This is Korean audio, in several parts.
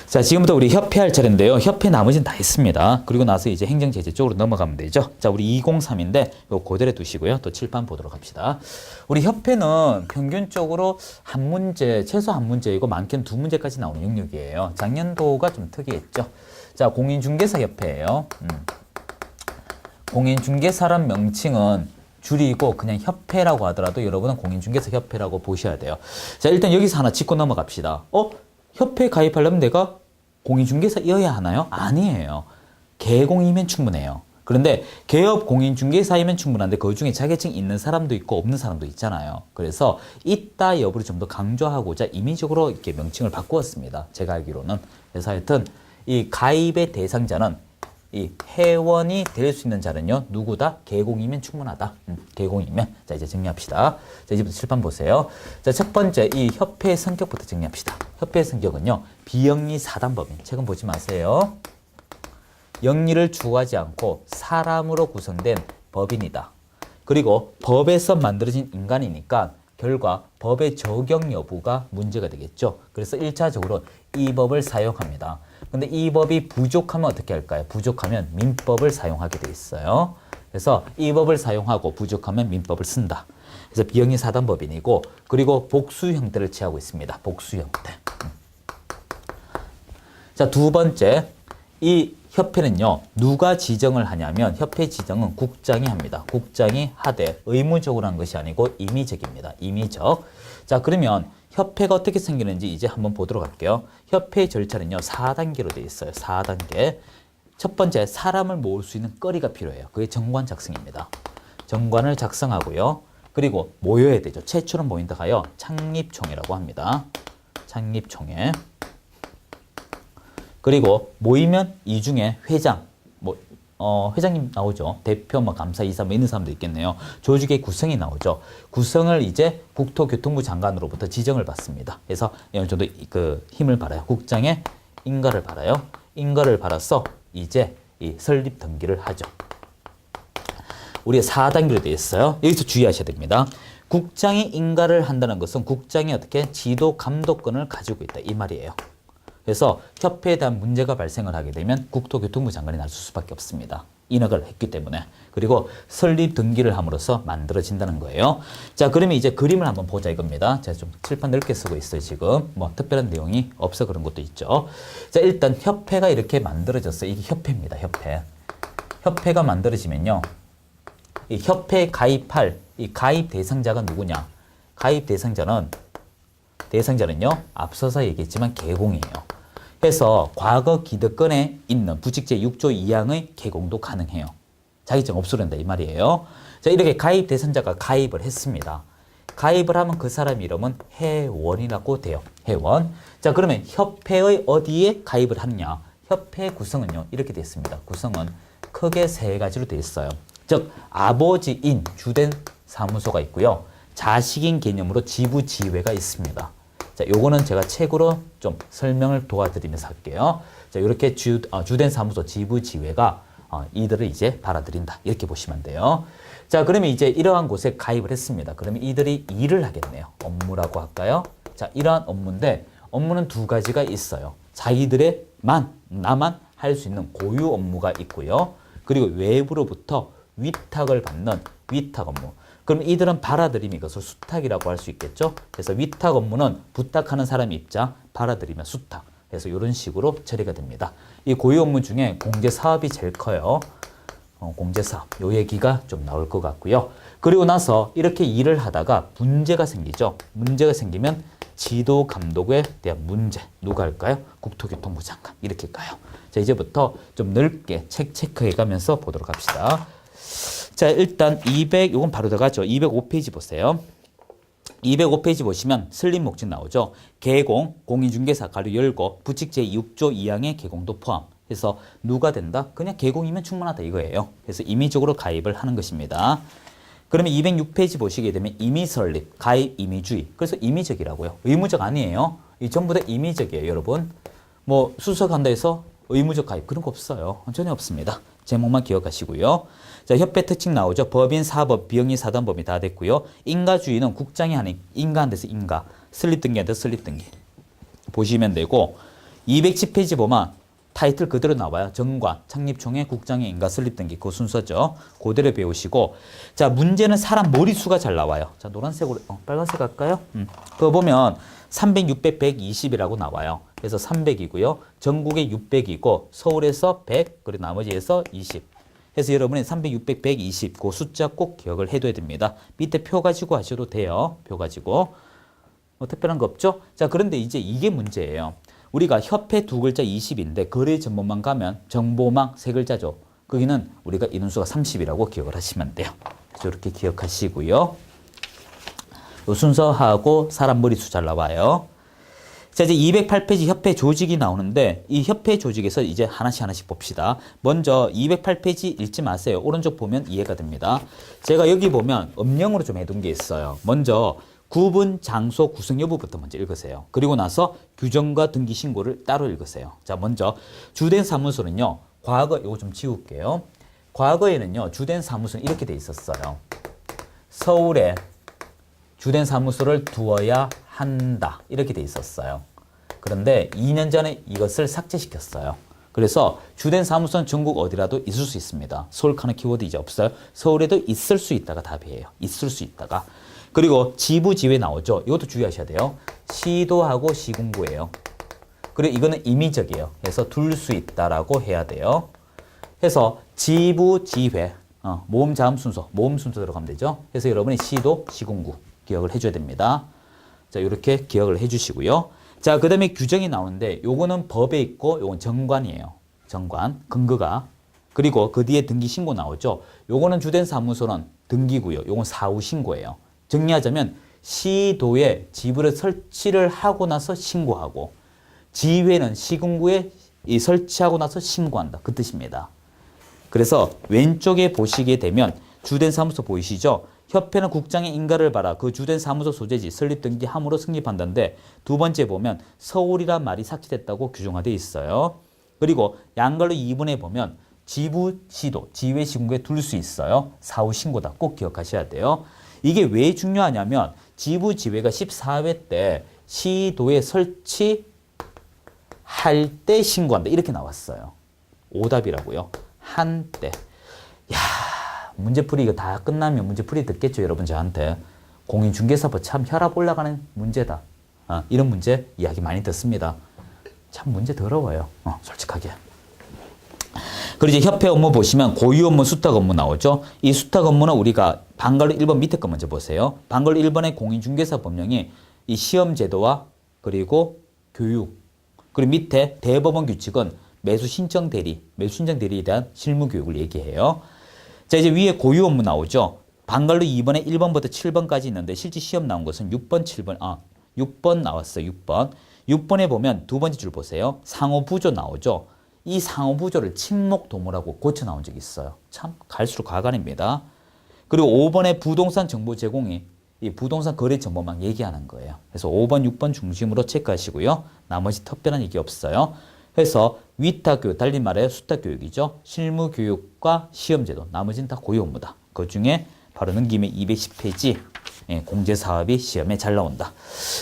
자, 지금부터 우리 협회 할 차례인데요. 협회 나머지는 다 했습니다. 그리고 나서 이제 행정제재 쪽으로 넘어가면 되죠. 자, 우리 203인데 요 그대로 두시고요. 또 칠판 보도록 합시다. 우리 협회는 평균적으로 한 문제, 최소 한 문제이고 많게는 두 문제까지 나오는 영역이에요. 작년도가 좀 특이했죠. 자, 공인중개사 협회예요. 공인중개사란 명칭은 줄이고 그냥 협회라고 하더라도 여러분은 공인중개사 협회라고 보셔야 돼요. 자, 일단 여기서 하나 짚고 넘어갑시다. 협회에 가입하려면 내가 공인중개사여야 하나요? 아니에요. 개공이면 충분해요. 그런데 개업 공인중개사이면 충분한데 그 중에 자격증 있는 사람도 있고 없는 사람도 있잖아요. 그래서 있다 여부를 좀 더 강조하고자 임의적으로 이렇게 명칭을 바꾸었습니다. 제가 알기로는. 그래서 하여튼 이 가입의 대상자는 이 회원이 될 수 있는 자는요, 누구다? 개공이면 충분하다. 개공이면. 자, 이제 정리합시다. 자, 이제부터 칠판 보세요. 자, 첫 번째, 이 협회의 성격부터 정리합시다. 협회의 성격은요, 비영리 사단법인. 책은 보지 마세요. 영리를 추구하지 않고 사람으로 구성된 법인이다. 그리고 법에서 만들어진 인간이니까 결과 법의 적용 여부가 문제가 되겠죠. 그래서 1차적으로 이 법을 사용합니다. 근데 이 법이 부족하면 어떻게 할까요? 부족하면 민법을 사용하게 돼 있어요. 그래서 이 법을 사용하고 부족하면 민법을 쓴다. 그래서 비영리 사단법인이고, 그리고 복수 형태를 취하고 있습니다. 복수 형태. 자, 두 번째, 이 협회는요, 누가 지정을 하냐면 협회 지정은 국장이 합니다. 국장이 하되 의무적으로 한 것이 아니고 임의적입니다. 임의적. 자, 그러면 협회가 어떻게 생기는지 이제 한번 보도록 할게요. 협회 절차는요, 4단계로 되어 있어요. 4단계. 첫 번째, 사람을 모을 수 있는 거리가 필요해요. 그게 정관 작성입니다. 정관을 작성하고요. 그리고 모여야 되죠. 최초로 모인다가 하여 창립총회라고 합니다. 창립총회. 그리고 모이면 이 중에 회장, 회장님 나오죠. 대표, 감사이사 있는 사람도 있겠네요. 조직의 구성이 나오죠. 구성을 이제 국토교통부 장관으로부터 지정을 받습니다. 그래서 어느 정도 그 힘을 받아요. 국장의 인가를 받아요. 인가를 받아서 이제 이 설립 등기를 하죠. 우리가 4단계로 되어 있어요. 여기서 주의하셔야 됩니다. 국장이 인가를 한다는 것은 국장이 어떻게 지도 감독권을 가지고 있다 이 말이에요. 그래서 협회에 대한 문제가 발생을 하게 되면 국토교통부 장관이 나설 수밖에 없습니다. 인허가를 했기 때문에. 그리고 설립 등기를 함으로써 만들어진다는 거예요. 자, 그러면 이제 그림을 한번 보자 이겁니다. 제가 좀 칠판 넓게 쓰고 있어요, 지금. 특별한 내용이 없어 그런 것도 있죠. 자, 일단 협회가 이렇게 만들어졌어요. 이게 협회입니다, 협회. 협회가 만들어지면요, 이 협회에 가입할 이 가입 대상자가 누구냐? 가입 대상자는요, 앞서서 얘기했지만 개공이에요. 그래서 과거 기득권에 있는 부칙제 6조 2항의 개공도 가능해요. 자격증 없어도 된다 이 말이에요. 자, 이렇게 가입 대상자가 가입을 했습니다. 가입을 하면 그 사람 이름은 회원이라고 돼요. 회원. 자, 그러면 협회의 어디에 가입을 하느냐? 협회 구성은요, 이렇게 되어 있습니다. 구성은 크게 세 가지로 되어 있어요. 즉, 아버지인 주된 사무소가 있고요. 자식인 개념으로 지부지회가 있습니다. 자, 요거는 제가 책으로 좀 설명을 도와드리면서 할게요. 자, 이렇게 주된 사무소 지부지회가 이들을 이제 받아들인다. 이렇게 보시면 돼요. 자, 그러면 이제 이러한 곳에 가입을 했습니다. 그러면 이들이 일을 하겠네요. 업무라고 할까요? 자, 이러한 업무인데 업무는 두 가지가 있어요. 나만 할 수 있는 고유 업무가 있고요. 그리고 외부로부터 위탁을 받는 위탁 업무. 그럼 이들은 받아들이면 이것을 수탁이라고 할 수 있겠죠. 그래서 위탁 업무는 부탁하는 사람 입장, 받아들이면 수탁. 그래서 이런 식으로 처리가 됩니다. 이 고유 업무 중에 공제사업이 제일 커요. 공제사업. 요 얘기가 좀 나올 것 같고요. 그리고 나서 이렇게 일을 하다가 문제가 생기죠. 문제가 생기면 지도 감독에 대한 문제. 누가 할까요? 국토교통부 장관. 이렇게 가요. 자, 이제부터 좀 넓게 책 체크해 가면서 보도록 합시다. 자, 일단 이건 바로 들어가죠. 205페이지 보세요. 205페이지 보시면 설립 목적 나오죠. 개공, 공인중개사 가로 열고 부칙제 6조 2항의 개공도 포함. 그래서 누가 된다? 그냥 개공이면 충분하다 이거예요. 그래서 임의적으로 가입을 하는 것입니다. 그러면 206페이지 보시게 되면 임의설립, 가입 임의주의. 그래서 임의적이라고요. 의무적 아니에요. 이 전부 다 임의적이에요, 여러분. 수석한다 해서 의무적 가입 그런 거 없어요. 전혀 없습니다. 제목만 기억하시고요. 자, 협회 특징 나오죠. 법인, 사법, 비영리, 사단법이 다 됐고요. 인가주의는 국장이 하는 인가한 데서 인가, 설립 등기한 데서 설립 등기 보시면 되고, 210페이지 보면 타이틀 그대로 나와요. 정관, 창립총회, 국장의 인가 설립 등기 그 순서죠. 그대로 배우시고 자 문제는 사람 머리수가 잘 나와요. 자 노란색으로 빨간색 할까요? 그거 보면 300, 600, 120이라고 나와요. 그래서 300이고요. 전국에 600이고 서울에서 100 그리고 나머지에서 20. 그래서 여러분이 300, 600, 120 그 숫자 꼭 기억을 해둬야 됩니다. 밑에 표 가지고 하셔도 돼요. 표 가지고. 뭐 특별한 거 없죠? 자 그런데 이제 이게 문제예요. 우리가 협회 두 글자 20인데 거래 전문만 가면 정보망 세 글자죠. 거기는 우리가 인원수가 30이라고 기억을 하시면 돼요. 그래서 이렇게 기억하시고요. 요 순서하고 사람 머리수 잘 나와요. 자 이제 208페이지 협회 조직이 나오는데 이 협회 조직에서 이제 하나씩 봅시다. 먼저 208페이지 읽지 마세요. 오른쪽 보면 이해가 됩니다. 제가 여기 보면 음영으로 좀 해둔 게 있어요. 먼저 구분, 장소, 구성 여부부터 먼저 읽으세요. 그리고 나서 규정과 등기 신고를 따로 읽으세요. 자, 먼저 주된 사무소는요. 과거 이거 좀 지울게요. 과거에는요. 주된 사무소는 이렇게 돼 있었어요. 서울에 주된 사무소를 두어야 한다. 이렇게 돼 있었어요. 그런데 2년 전에 이것을 삭제시켰어요. 그래서 주된 사무소는 전국 어디라도 있을 수 있습니다. 서울 카는 키워드 이제 없어요. 서울에도 있을 수 있다가 답이에요. 있을 수 있다가. 그리고 지부, 지회 나오죠. 이것도 주의하셔야 돼요. 시도하고 시군구예요. 그리고 이거는 임의적이에요. 그래서 둘 수 있다라고 해야 돼요. 해서 지부, 지회, 모음, 자음 순서, 모음 순서 들어가면 되죠. 그래서 여러분이 시도, 시군구 기억을 해줘야 됩니다. 자, 이렇게 기억을 해주시고요. 자, 그 다음에 규정이 나오는데 요거는 법에 있고 요건 정관이에요. 정관, 근거가. 그리고 그 뒤에 등기 신고 나오죠. 요거는 주된 사무소는 등기고요. 요건 사후 신고예요. 정리하자면 시도에 지부를 설치를 하고 나서 신고하고 지회는 시군구에 설치하고 나서 신고한다. 그 뜻입니다. 그래서 왼쪽에 보시게 되면 주된 사무소 보이시죠? 협회는 국장의 인가를 받아 그 주된 사무소 소재지 설립 등기함으로 승립한다는데 두 번째 보면 서울이란 말이 삭제됐다고 규정화되어 있어요. 그리고 양갈로 2번에 보면 지부, 시도, 지회, 시군구에 둘 수 있어요. 사후 신고다. 꼭 기억하셔야 돼요. 이게 왜 중요하냐면 지부, 지회가 14회 때 시도에 설치할 때 신고한다. 이렇게 나왔어요. 오답이라고요. 한때. 야, 문제풀이 이거 다 끝나면 문제풀이 듣겠죠. 여러분 저한테. 공인중개사법 참 혈압 올라가는 문제다. 이런 문제 이야기 많이 듣습니다. 참 문제 더러워요. 솔직하게. 그리고 이제 협회 업무 보시면 고유 업무, 수탁 업무 나오죠. 이 수탁 업무는 우리가 방갈로 1번 밑에 거 먼저 보세요. 방갈로 1번의 공인중개사 법령이 이 시험 제도와 그리고 교육 그리고 밑에 대법원 규칙은 매수 신청 대리, 매수 신청 대리에 대한 실무 교육을 얘기해요. 자 이제 위에 고유 업무 나오죠. 방갈로 2번에 1번부터 7번까지 있는데 실제 시험 나온 것은 6번, 7번, 6번 나왔어요. 6번. 6번에 보면 두 번째 줄 보세요. 상호부조 나오죠. 이 상호부조를 친목도모라고 고쳐 나온 적이 있어요. 참 갈수록 가관입니다. 그리고 5번에 부동산 정보 제공이 이 부동산 거래 정보만 얘기하는 거예요. 그래서 5번, 6번 중심으로 체크하시고요. 나머지 특별한 얘기 없어요. 그래서 위탁 교육, 달리 말해 수탁 교육이죠. 실무 교육과 시험 제도, 나머지는 다 고유 업무다. 그 중에 바로 넘기면 210페이지 공제 사업이 시험에 잘 나온다.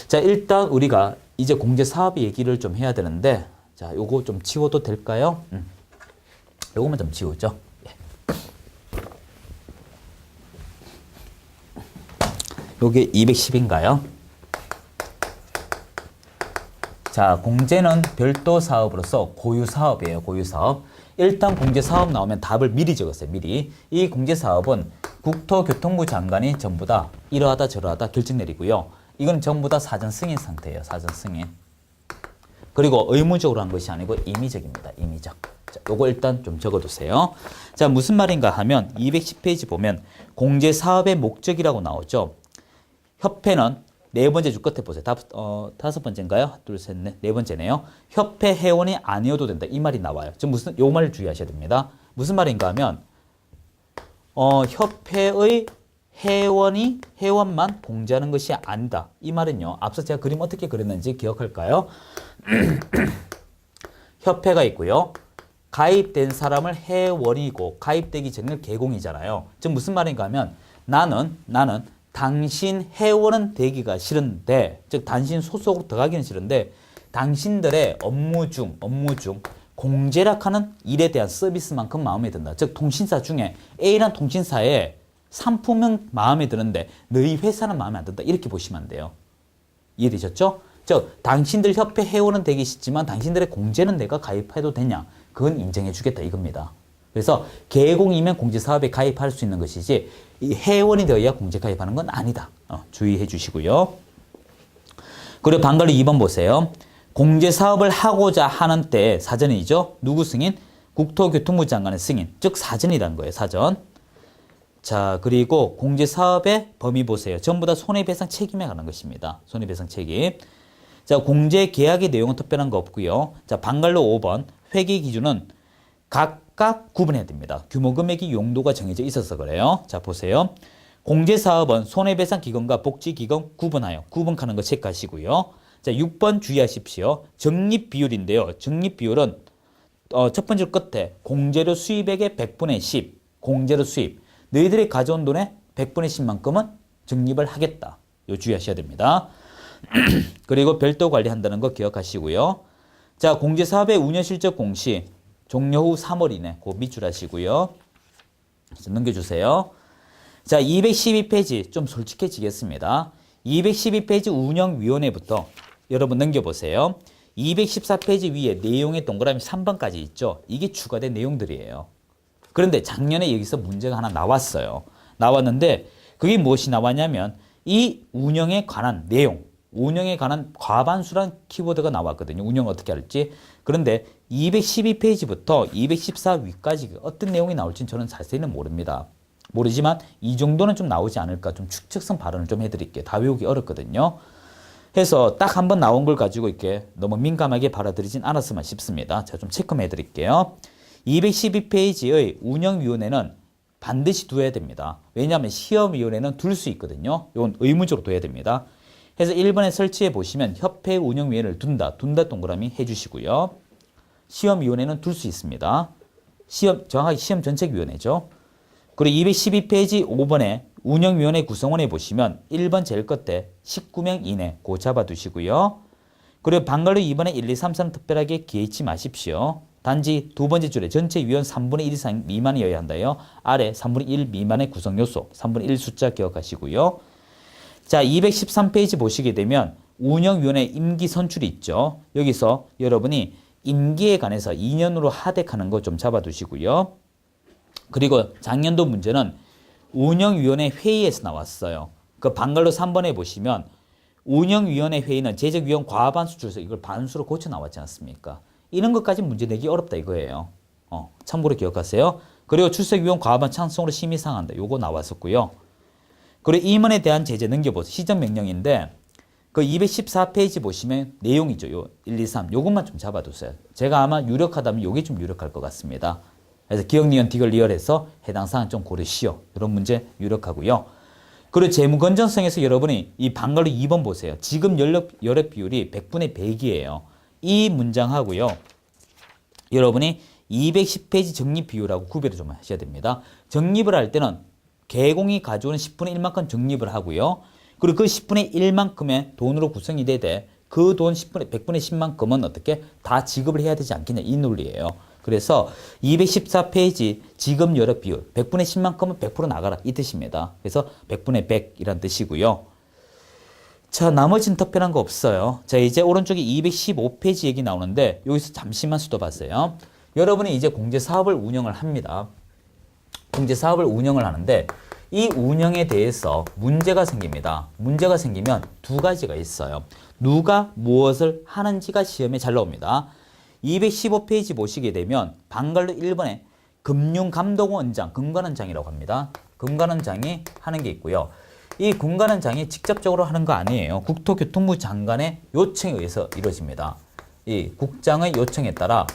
자, 일단 우리가 이제 공제 사업 얘기를 좀 해야 되는데 자, 요거 좀 지워도 될까요? 요거만 좀 지우죠. 예. 요게 210인가요? 자, 공제는 별도 사업으로서 고유 사업이에요. 고유 사업. 일단 공제 사업 나오면 답을 미리 적었어요. 미리. 이 공제 사업은 국토교통부 장관이 전부 다 이러하다 저러하다 결정 내리고요. 이건 전부 다 사전 승인 상태예요. 사전 승인. 그리고 의무적으로 한 것이 아니고 임의적입니다. 임의적. 자, 요거 일단 좀 적어두세요. 자, 무슨 말인가 하면 210페이지 보면 공제 사업의 목적이라고 나오죠. 협회는 네 번째 줄 끝에 보세요. 다섯 번째인가요? 둘, 셋, 넷. 네 번째네요. 협회 회원이 아니어도 된다. 이 말이 나와요. 지금 요 말을 주의하셔야 됩니다. 무슨 말인가 하면 협회의 회원만 공제하는 것이 아니다. 이 말은요. 앞서 제가 그림 어떻게 그렸는지 기억할까요? 협회가 있고요. 가입된 사람을 회원이고 가입되기 전에는 개공이잖아요. 즉 무슨 말인가 하면 나는 당신 회원은 되기가 싫은데 즉 당신 소속으로 들어가기는 싫은데 당신들의 업무 중 공제락하는 일에 대한 서비스만큼 마음에 든다. 즉 통신사 중에 A란 통신사의 상품은 마음에 드는데 너희 회사는 마음에 안 든다. 이렇게 보시면 안 돼요. 이해되셨죠? 즉 당신들 협회 회원은 되기 쉽지만 당신들의 공제는 내가 가입해도 되냐? 그건 인정해 주겠다 이겁니다. 그래서 계공이면 공제사업에 가입할 수 있는 것이지 이 회원이 되어야 공제 가입하는 건 아니다. 주의해 주시고요. 그리고 방글로 2번 보세요. 공제사업을 하고자 하는 때 사전이죠. 누구 승인? 국토교통부 장관의 승인. 즉 사전이라는 거예요. 사전. 자, 그리고 공제사업의 범위 보세요. 전부 다 손해배상 책임에 관한 것입니다. 손해배상 책임. 자, 공제 계약의 내용은 특별한 거 없고요. 자, 방갈로 5번. 회계 기준은 각각 구분해야 됩니다. 규모 금액이 용도가 정해져 있어서 그래요. 자, 보세요. 공제사업은 손해배상 기금과 복지 기금 구분하여 구분하는 거 체크하시고요. 자, 6번 주의하십시오. 적립 비율인데요. 적립 비율은 첫 번째 끝에 공제료 수입액의 100분의 10. 공제료 수입. 너희들이 가져온 돈의 100분의 10만큼은 적립을 하겠다. 요 주의하셔야 됩니다. 그리고 별도 관리한다는 거 기억하시고요. 자, 공제사업의 운영실적 공시 종료 후 3월 이내 그 밑줄 하시고요. 넘겨주세요. 자, 212페이지 좀 솔직해지겠습니다. 212페이지 운영위원회부터 여러분 넘겨보세요. 214페이지 위에 내용의 동그라미 3번까지 있죠. 이게 추가된 내용들이에요. 그런데 작년에 여기서 문제가 하나 나왔어요. 나왔는데 그게 무엇이 나왔냐면 이 운영에 관한 내용, 운영에 관한 과반수란 키워드가 나왔거든요. 운영 어떻게 할지. 그런데 212페이지부터 214위까지 어떤 내용이 나올지는 저는 자세히는 모릅니다. 모르지만 이 정도는 좀 나오지 않을까 좀 추측성 발언을 좀 해드릴게요. 다 외우기 어렵거든요. 해서 딱 한 번 나온 걸 가지고 이렇게 너무 민감하게 받아들이진 않았으면 싶습니다. 제가 좀 체크해 드릴게요. 212페이지의 운영위원회는 반드시 두어야 됩니다. 왜냐하면 시험위원회는 둘 수 있거든요. 이건 의무적으로 둬야 됩니다. 그래서 1번에 설치해 보시면 협회 운영위원회를 둔다 동그라미 해주시고요. 시험위원회는 둘 수 있습니다. 정확하게 시험전책위원회죠. 그리고 212페이지 5번에 운영위원회 구성원에 보시면 1번 제일 끝에 19명 이내 고 잡아두시고요. 그리고 방갈로 2번에 1, 2, 3, 4는 특별하게 기해치 마십시오. 단지 두 번째 줄에 전체 위원 3분의 1 이상 미만이어야 한다요. 아래 3분의 1 미만의 구성 요소 3분의 1 숫자 기억하시고요. 자, 213페이지 보시게 되면 운영위원회 임기 선출이 있죠. 여기서 여러분이 임기에 관해서 2년으로 하dek하는 거 좀 잡아두시고요. 그리고 작년도 문제는 운영위원회 회의에서 나왔어요. 그 방갈로 3번에 보시면 운영위원회 회의는 재적위원 과반수 줄에서 이걸 반수로 고쳐 나왔지 않습니까? 이런 것까지 문제 내기 어렵다 이거예요. 참고로 기억하세요. 그리고 출석위원 과반 찬성으로 심의 상한다. 요거 나왔었고요. 그리고 임원에 대한 제재 넘겨보세요. 시정명령인데 그 214페이지 보시면 내용이죠. 요 1, 2, 3 요것만 좀 잡아두세요. 제가 아마 유력하다면 요게 좀 유력할 것 같습니다. 그래서 기억, 니은, 디귿, 리얼에서 해당 사항 좀 고르시오. 이런 문제 유력하고요. 그리고 재무 건전성에서 여러분이 이 방갈로 2번 보세요. 지금 여력 비율이 100분의 100이에요. 이 문장하고요. 여러분이 210페이지 적립 비율하고 구별을 좀 하셔야 됩니다. 적립을 할 때는 개공이 가져오는 10분의 1만큼 적립을 하고요. 그리고 그 10분의 1만큼의 돈으로 구성이 되되 그 돈 100분의 10만큼은 어떻게 다 지급을 해야 되지 않겠냐 이 논리예요. 그래서 214페이지 지급 여력 비율 100분의 10만큼은 100% 나가라 이 뜻입니다. 그래서 100분의 100이란 뜻이고요. 자, 나머지는 특별한 거 없어요. 자, 이제 오른쪽에 215페이지 얘기 나오는데 여기서 잠시만 수도봤어요. 여러분이 이제 공제사업을 운영을 합니다. 공제사업을 운영을 하는데 이 운영에 대해서 문제가 생깁니다. 문제가 생기면 두 가지가 있어요. 누가 무엇을 하는지가 시험에 잘 나옵니다. 215페이지 보시게 되면 방갈로 1번에 금융감독원장, 금관원장이라고 합니다. 금관원장이 하는 게 있고요. 이 금관원장이 직접적으로 하는 거 아니에요. 국토교통부 장관의 요청에 의해서 이루어집니다. 이 국장의 요청에 따라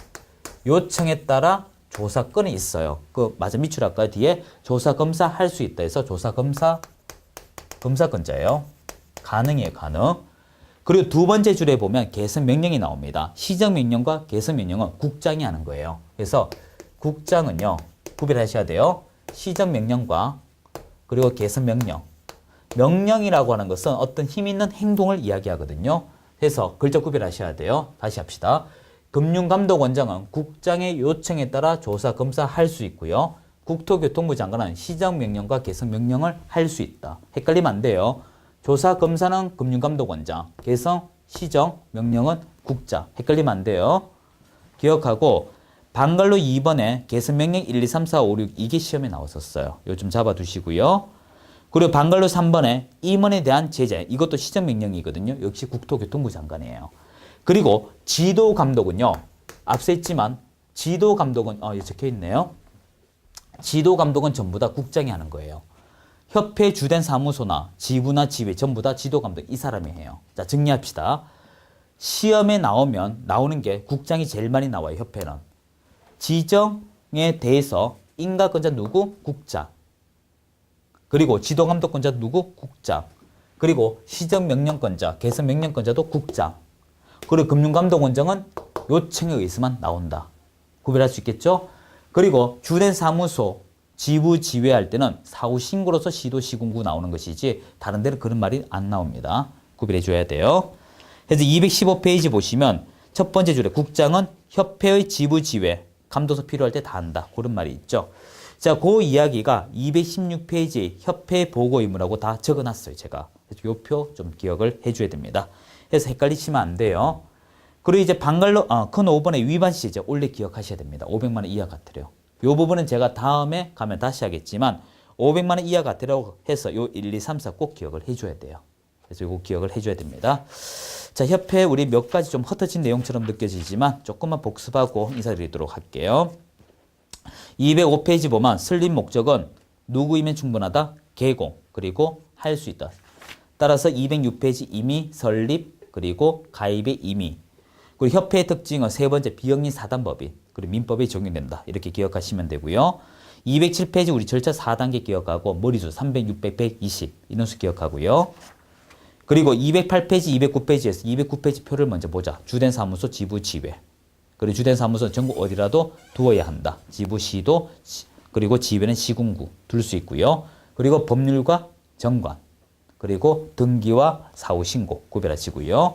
조사건이 있어요. 그 맞아 밑줄 할까요? 뒤에 조사검사 할 수 있다 해서 검사건자예요. 가능해요. 가능. 그리고 두 번째 줄에 보면 개선명령이 나옵니다. 시정명령과 개선명령은 국장이 하는 거예요. 그래서 국장은요. 구별하셔야 돼요. 시정명령과 그리고 개선명령. 명령이라고 하는 것은 어떤 힘 있는 행동을 이야기하거든요. 해서 글자 구별하셔야 돼요. 다시 합시다. 금융감독원장은 국장의 요청에 따라 조사 검사할 수 있고요. 국토교통부 장관은 시정명령과 개성명령을 할 수 있다. 헷갈리면 안 돼요. 조사 검사는 금융감독원장, 개성, 시정, 명령은 국자. 헷갈리면 안 돼요. 기억하고 방갈로 2번에 개성명령 1, 2, 3, 4, 5, 6 이게 시험에 나왔었어요. 요즘 잡아두시고요. 그리고 방갈로 3번에 임원에 대한 제재, 이것도 시정명령이거든요. 역시 국토교통부 장관이에요. 그리고 지도감독은요. 앞서 했지만 지도감독은 여기 적혀있네요. 지도감독은 전부 다 국장이 하는 거예요. 협회 주된 사무소나 지부나 지회 전부 다 지도감독 이 사람이 해요. 자, 정리합시다. 시험에 나오는 게 국장이 제일 많이 나와요. 협회는. 지정에 대해서 인가권자 누구? 국장. 그리고 지도감독권자 누구? 국장. 그리고 시정명령권자, 개성명령권자도 국장. 그리고 금융감독원장은 요청에 의해서만 나온다. 구별할 수 있겠죠? 그리고 주된 사무소, 지부, 지회할 때는 사후 신고로서 시도, 시군구 나오는 것이지 다른 데는 그런 말이 안 나옵니다. 구별해 줘야 돼요. 그래서 215페이지 보시면 첫 번째 줄에 국장은 협회의 지부, 지회, 감독서 필요할 때 다 한다. 그런 말이 있죠. 자, 그 이야기가 216페이지 협회 보고 의무라고 다 적어놨어요. 제가. 요 표 좀 기억을 해줘야 됩니다. 그래서 헷갈리시면 안 돼요. 그리고 이제 방갈로 큰 5번의 위반 시제 원래 기억하셔야 됩니다. 500만 원 이하 같으래요. 이 부분은 제가 다음에 가면 다시 하겠지만 500만 원 이하 같으라고 해서 요 1, 2, 3, 4 꼭 기억을 해줘야 돼요. 그래서 이거 기억을 해줘야 됩니다. 자, 협회 우리 몇 가지 좀 흩어진 내용처럼 느껴지지만 조금만 복습하고 인사드리도록 할게요. 205페이지 보면 설립 목적은 누구이면 충분하다? 개공 그리고 할 수 있다. 따라서 206페이지 임의, 설립 그리고 가입의 임의. 그리고 협회의 특징은 세 번째 비영리 사단법인 그리고 민법에 적용된다. 이렇게 기억하시면 되고요. 207페이지 우리 절차 4단계 기억하고 머리수 300, 600, 120 인원수 기억하고요. 그리고 208페이지, 209페이지에서 209페이지 표를 먼저 보자. 주된 사무소, 지부, 지회. 그리고 주된 사무소는 전국 어디라도 두어야 한다. 지부, 시도, 그리고 지회는 시군구 둘 수 있고요. 그리고 법률과 정관, 그리고 등기와 사후 신고 구별하시고요.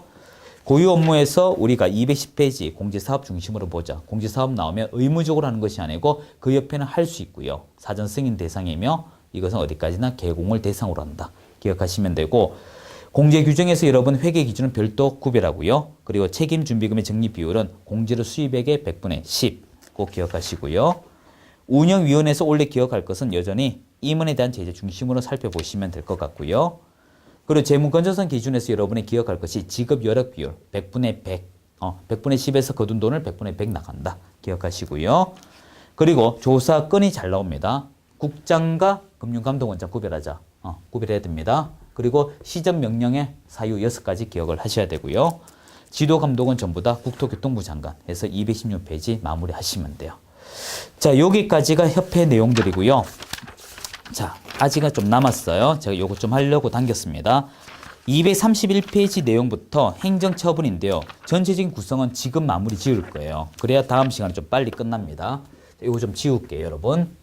고유 업무에서 우리가 210페이지 공제사업 중심으로 보자. 공제사업 나오면 의무적으로 하는 것이 아니고 그 옆에는 할 수 있고요. 사전 승인 대상이며 이것은 어디까지나 개공을 대상으로 한다. 기억하시면 되고 공제 규정에서 여러분 회계 기준은 별도 구별하고요. 그리고 책임 준비금의 적립 비율은 공제로 수입액의 100분의 10 꼭 기억하시고요. 운영위원회에서 원래 기억할 것은 여전히 임원에 대한 제재 중심으로 살펴보시면 될 것 같고요. 그리고 재무건전성 기준에서 여러분이 기억할 것이 지급 여력 비율 100분의 100, 100분의 10에서 거둔 돈을 100분의 100 나간다. 기억하시고요. 그리고 조사 건이 잘 나옵니다. 국장과 금융감독원장 구별하자. 구별해야 됩니다. 그리고 시정 명령의 사유 6가지 기억을 하셔야 되고요. 지도감독은 전부 다 국토교통부 장관 해서 216페이지 마무리하시면 돼요. 자, 여기까지가 협회 내용들이고요. 자, 아직은 좀 남았어요. 제가 요거 좀 하려고 당겼습니다. 231페이지 내용부터 행정처분인데요. 전체적인 구성은 지금 마무리 지을 거예요. 그래야 다음 시간에 좀 빨리 끝납니다. 이거 좀 지울게요, 여러분.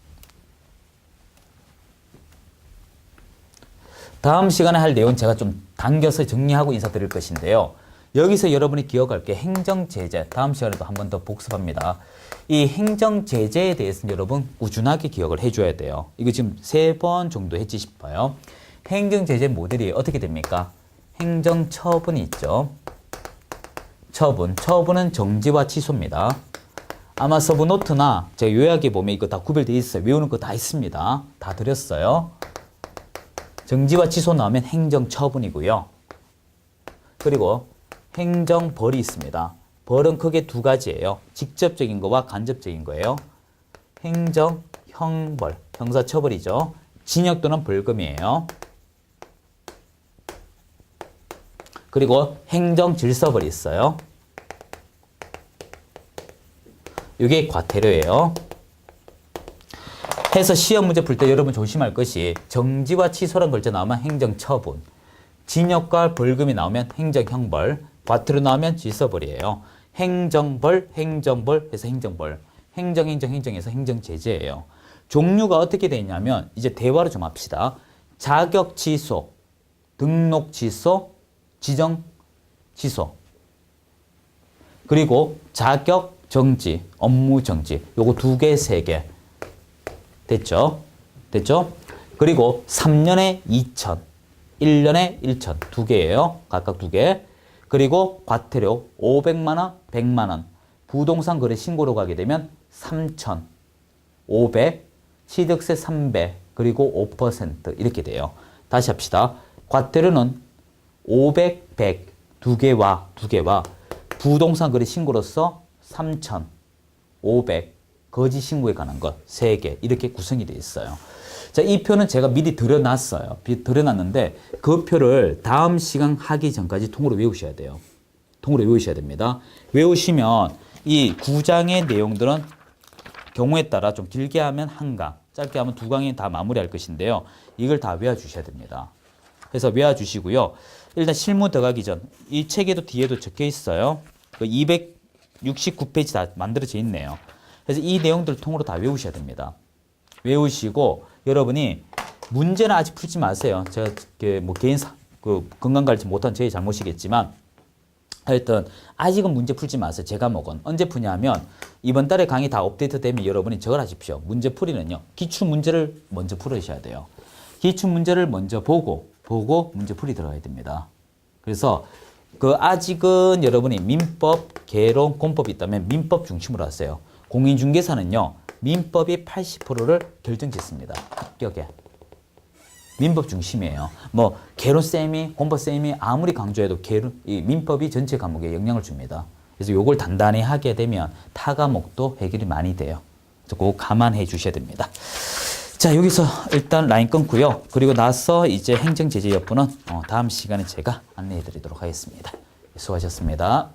다음 시간에 할 내용 제가 좀 당겨서 정리하고 인사드릴 것인데요. 여기서 여러분이 기억할 게 행정제재, 다음 시간에도 한 번 더 복습합니다. 이 행정제재에 대해서는 여러분 꾸준하게 기억을 해줘야 돼요. 이거 지금 3번 정도 했지 싶어요. 행정제재 모델이 어떻게 됩니까? 행정처분이 있죠. 처분은 정지와 취소입니다. 아마 서브노트나 제가 요약에 보면 이거 다 구별되어 있어요. 외우는 거 다 있습니다. 다 드렸어요. 정지와 취소 나오면 행정처분이고요. 그리고 행정벌이 있습니다. 벌은 크게 두 가지예요. 직접적인 거와 간접적인 거예요. 행정, 형벌, 형사처벌이죠. 징역 또는 벌금이에요. 그리고 행정질서벌이 있어요. 이게 과태료예요. 해서 시험 문제 풀 때 여러분 조심할 것이 정지와 취소란 글자 나오면 행정처분, 징역과 벌금이 나오면 행정형벌, 과태료 나오면 질서벌이에요. 행정벌 해서 행정벌, 행정해서 행정제재예요. 종류가 어떻게 되어 있냐면 이제 대화로 좀 합시다. 자격 취소, 등록 취소, 지정 취소. 그리고 자격 정지, 업무 정지. 요거 2개, 3개. 됐죠? 됐죠? 그리고 3년에 2천, 1년에 1천. 2개예요. 각각 2개. 그리고 과태료 500만 원, 100만 원. 부동산 거래 신고로 가게 되면 3천, 500, 취득세 300, 그리고 5% 이렇게 돼요. 다시 합시다. 과태료는 500, 100, 2개와 부동산 거래 신고로서 3천, 500, 거짓 신고에 관한 것 3개 이렇게 구성이 되어 있어요. 자, 이 표는 제가 미리 드려놨어요. 드려놨는데 그 표를 다음 시간 하기 전까지 통으로 외우셔야 돼요. 통으로 외우셔야 됩니다. 외우시면 이 9장의 내용들은 경우에 따라 좀 길게 하면 1강, 짧게 하면 2강이 다 마무리할 것인데요. 이걸 다 외워주셔야 됩니다. 그래서 외워주시고요. 일단 실무 들어가기 전 이 책에도 뒤에도 적혀 있어요. 그 269페이지 다 만들어져 있네요. 그래서 이 내용들 통으로 다 외우셔야 됩니다. 외우시고 여러분이 문제는 아직 풀지 마세요. 제가 뭐 개인 건강관리 못한 제 잘못이겠지만 하여튼 아직은 문제 풀지 마세요. 제 과목은 언제 푸냐면 이번 달에 강의 다 업데이트 되면 여러분이 저걸 하십시오. 문제 풀이는요. 기출 문제를 먼저 풀으셔야 돼요. 기출 문제를 먼저 보고 문제 풀이 들어가야 됩니다. 그래서 아직은 여러분이 민법, 개론, 공법이 있다면 민법 중심으로 하세요. 공인중개사는요. 민법이 80%를 결정짓습니다. 합격에. 민법 중심이에요. 뭐 개론쌤이, 공법쌤이 아무리 강조해도 이 민법이 전체 과목에 영향을 줍니다. 그래서 요걸 단단히 하게 되면 타 과목도 해결이 많이 돼요. 그래서 그거 감안해 주셔야 됩니다. 자, 여기서 일단 라인 끊고요. 그리고 나서 이제 행정제재 여부는 다음 시간에 제가 안내해 드리도록 하겠습니다. 수고하셨습니다.